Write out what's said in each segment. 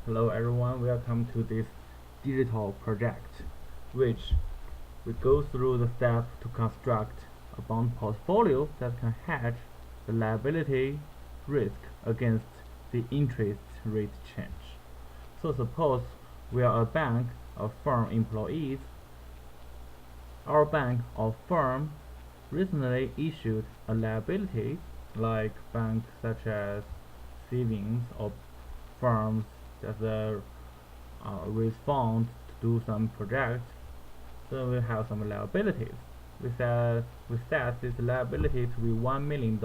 Hello everyone, welcome to this digital project, which we go through the steps to construct a bond portfolio that can hedge the liability risk against the interest rate change. So suppose we are a bank of firm employees. Our bank or firm recently issued a liability like banks such as savings or firms that raise funds to do some project. So we have some liabilities. We set this liability to be $1 million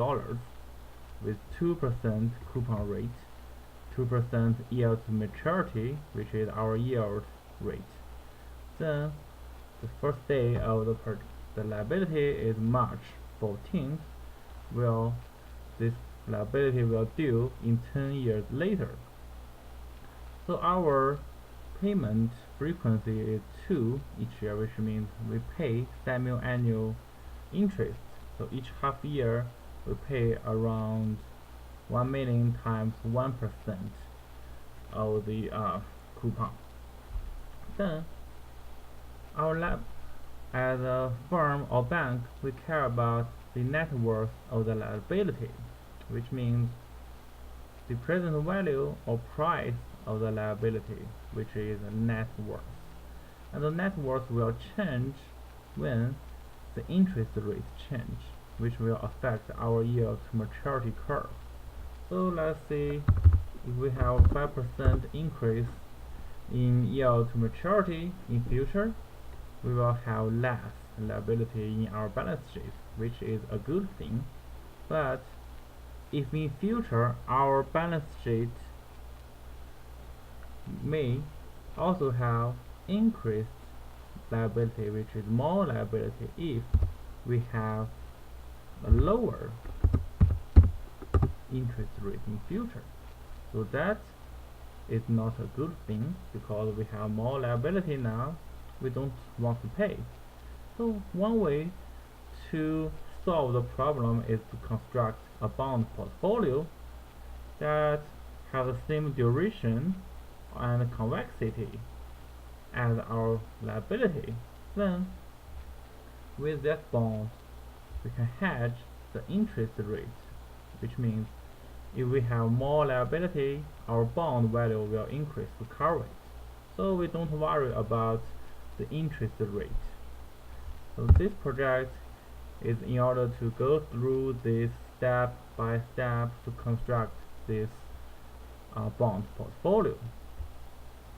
with 2% coupon rate, 2% yield to maturity, which is our yield rate. Then the first day of the liability is March 14th. Well, this liability will due in 10 years later. So our payment frequency is 2 each year, which means we pay semi-annual interest. So each half year we pay around 1 million times 1% of the coupon. Then as a firm or bank, we care about the net worth of the liability, which means the present value or price of the liability, which is net worth. And the net worth will change when the interest rate change, which will affect our yield to maturity curve. So let's see, if we have 5% increase in yield to maturity in future, we will have less liability in our balance sheet, which is a good thing. But if in future our balance sheet may also have increased liability, which is more liability if we have a lower interest rate in future. So that is not a good thing, because we have more liability now we don't want to pay. So one way to solve the problem is to construct a bond portfolio that has the same duration and convexity as our liability. Then with that bond we can hedge the interest rate, which means if we have more liability, our bond value will increase to cover it. So we don't worry about the interest rate. So this project is in order to go through this step by step to construct this bond portfolio.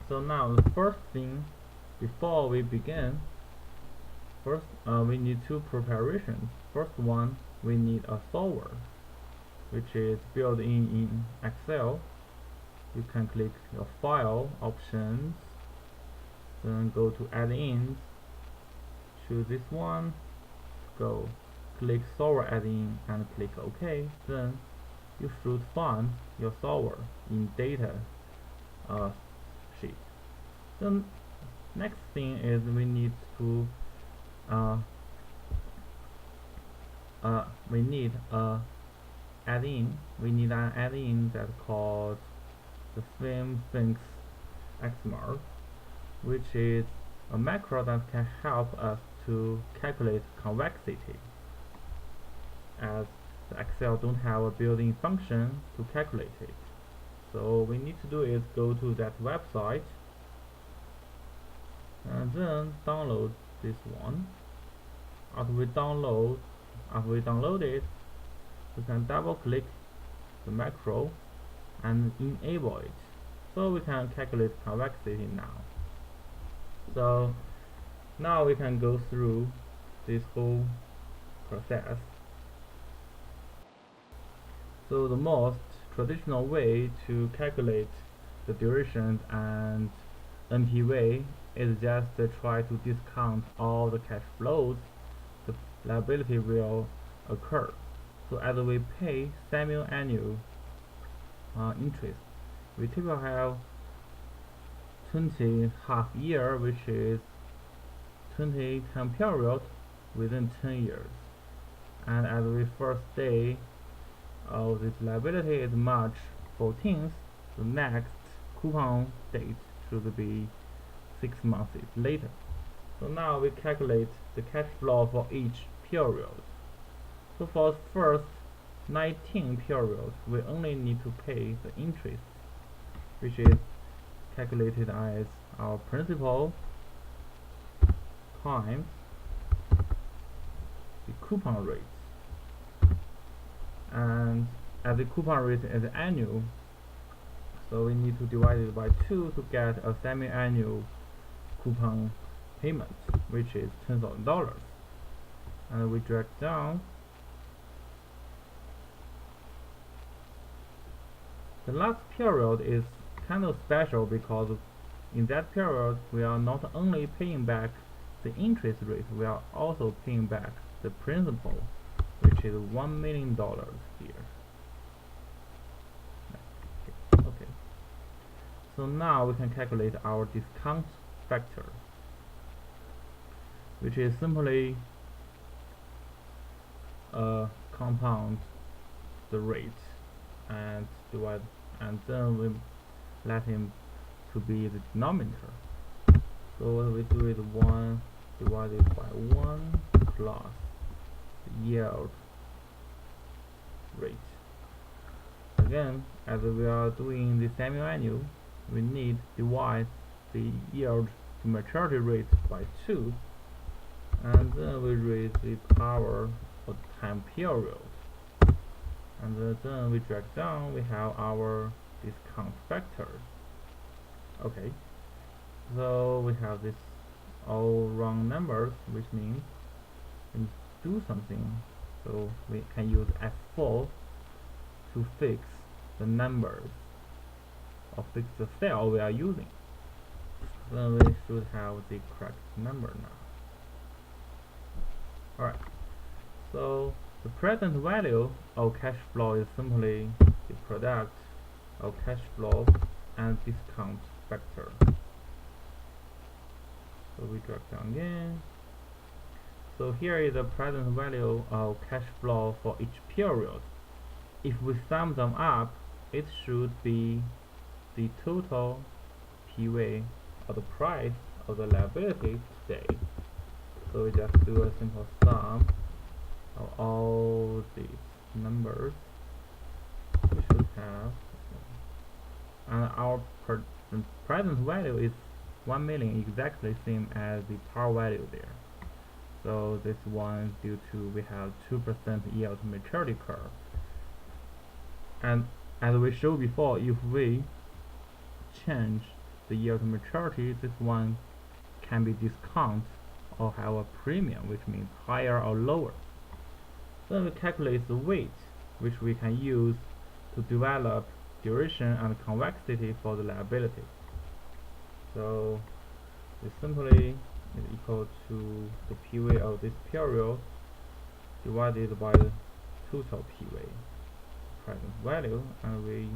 So now the first thing, before we begin, we need two preparations. First one, we need a solver, which is built in Excel. You can click your file options, then go to add-ins, choose this one, go click solver add-in and click OK. Then you should find your solver in data sheet. Then next thing is we need to we need an add-in that's called the SwimThinks XMR, which is a macro that can help us to calculate convexity, as the Excel don't have a built-in function to calculate it. So we need to do is go to that website and then download this one. After we download it, we can double click the macro and enable it, so we can calculate convexity now. So now we can go through this whole process. So the most traditional way to calculate the duration and NPV is just to try to discount all the cash flows the liability will occur. So as we pay semi-annual interest, we typically have 20 half year, which is 20 time period within 10 years. And as we first day of this liability is March 14th, the next coupon date should be 6 months later. So now we calculate the cash flow for each period. So for the first 19 periods, we only need to pay the interest, which is calculated as our principal times the coupon rate. And as the coupon rate is annual, so we need to divide it by 2 to get a semi-annual coupon payment, which is $10,000. And we drag down. The last period is kind of special because in that period we are not only paying back the interest rate, we are also paying back the principal, which is $1 million here. Okay. So now we can calculate our discount factor, which is simply compound the rate and divide, and then we let him to be the denominator. So what we do is 1 divided by 1 plus the yield rate. Again, as we are doing the semi-annual, we need to divide the yield to maturity rate by 2, and then we raise the power of time period, and then we drag down. We have our discount factor. Okay, so we have this all round numbers, which means we do something. So we can use F4 to fix the numbers or fix the cell we are using. Then we should have the correct number now. Alright, so the present value of cash flow is simply the product of cash flow and discount factor. So we drag down again. So here is the present value of cash flow for each period. If we sum them up, it should be the total PV, or the price of the liability today. So we just do a simple sum of all these numbers. We should have, and our present value is 1 million, exactly same as the par value there. So this one due to we have 2% yield to maturity curve. And as we showed before, if we change the yield to maturity, this one can be discount or have a premium, which means higher or lower. Then we calculate the weight, which we can use to develop duration and convexity for the liability. So it simply is equal to the PV of this period divided by the total PV present value, and we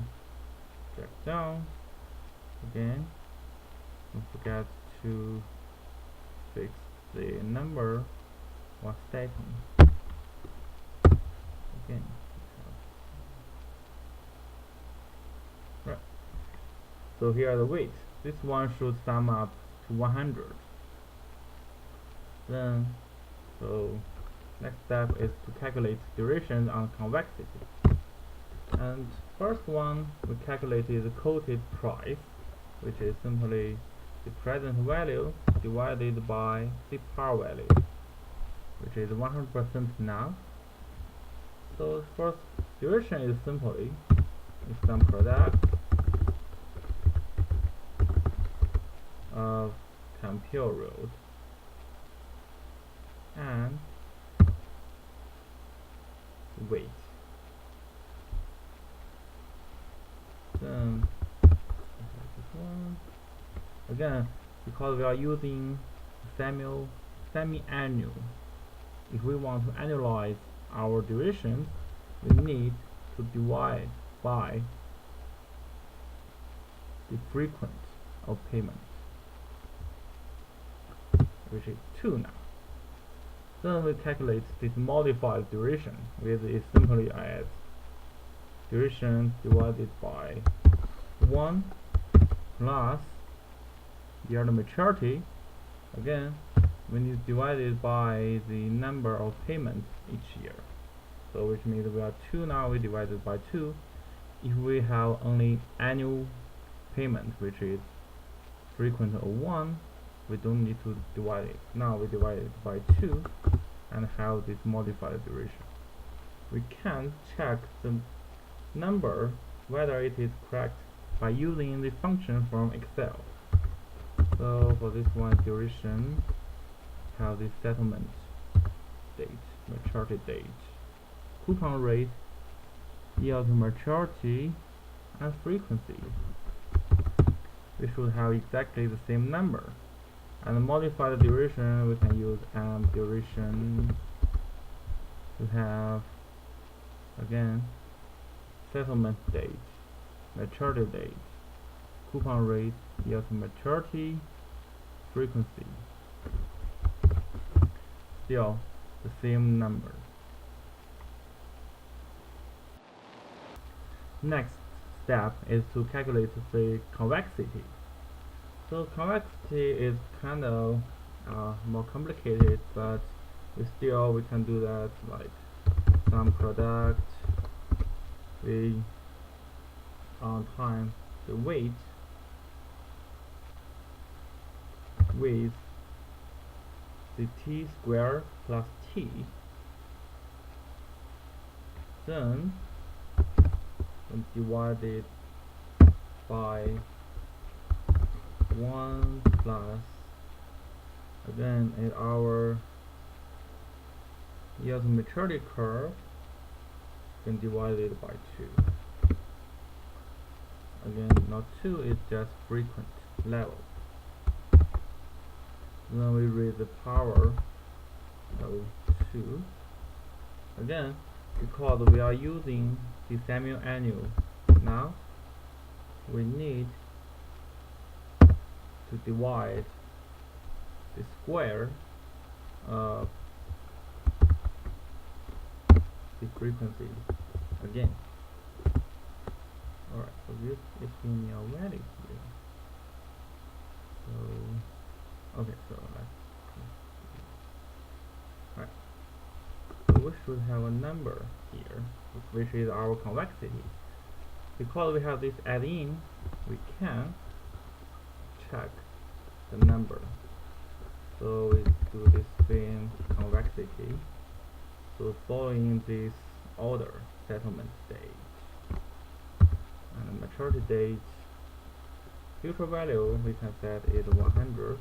drag down again. Don't forget to fix the number while stacking again. Right. So here are the weights. This one should sum up to 100. Then, so next step is to calculate duration and convexity. And first one, we calculated the quoted price, which is simply the present value divided by the par value, which is 100% now. So first duration is simply some product of time period and weight. Then this one again, because we are using semi-annual, if we want to annualize our durations, we need to divide by the frequency of payment, which is 2 now. Then we calculate this modified duration, which is simply as duration divided by 1 plus year to maturity. Again, when you divide it by the number of payments each year, so which means we are 2 now, we divide it by 2. If we have only annual payment, which is frequent of 1, we don't need to divide it. Now we divide it by 2 and have this modified duration. We can check the number whether it is correct by using the function from Excel. So for this one, duration have the settlement date, maturity date, coupon rate, yield to maturity, and frequency. We should have exactly the same number. And modify the duration, we can use duration to have, again, settlement date, maturity date, coupon rate, yield to maturity, frequency. Still the same number. Next step is to calculate the convexity. So convexity is kind of more complicated, but we can do that, like sum product times the weight with the t squared plus t, then divided by 1 plus, again, in our yield to maturity curve, then divided by 2. Again, not 2, it's just frequent level. Then we raise the power of 2. Again, because we are using the semi-annual, now we need to divide the square of the frequency again. Alright, so this is in your value here. So okay, so alright, so we should have a number here, which is our convexity. Because we have this add-in, we can check the number. So we do this spin convexity. So following this order, settlement date and maturity date, future value we can set is 100.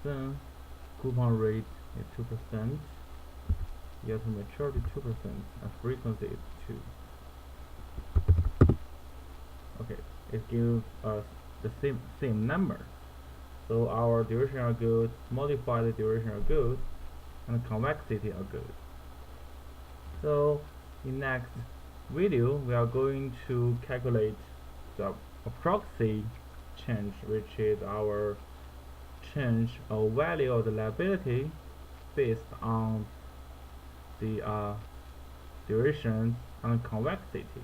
Then coupon rate is 2%, yield to maturity 2%, and frequency is 2. Okay, it gives us the same number. So our duration are good, modify the duration are good, and convexity are good. So in next video we are going to calculate the proxy change, which is our change of value of the liability based on the duration and convexity.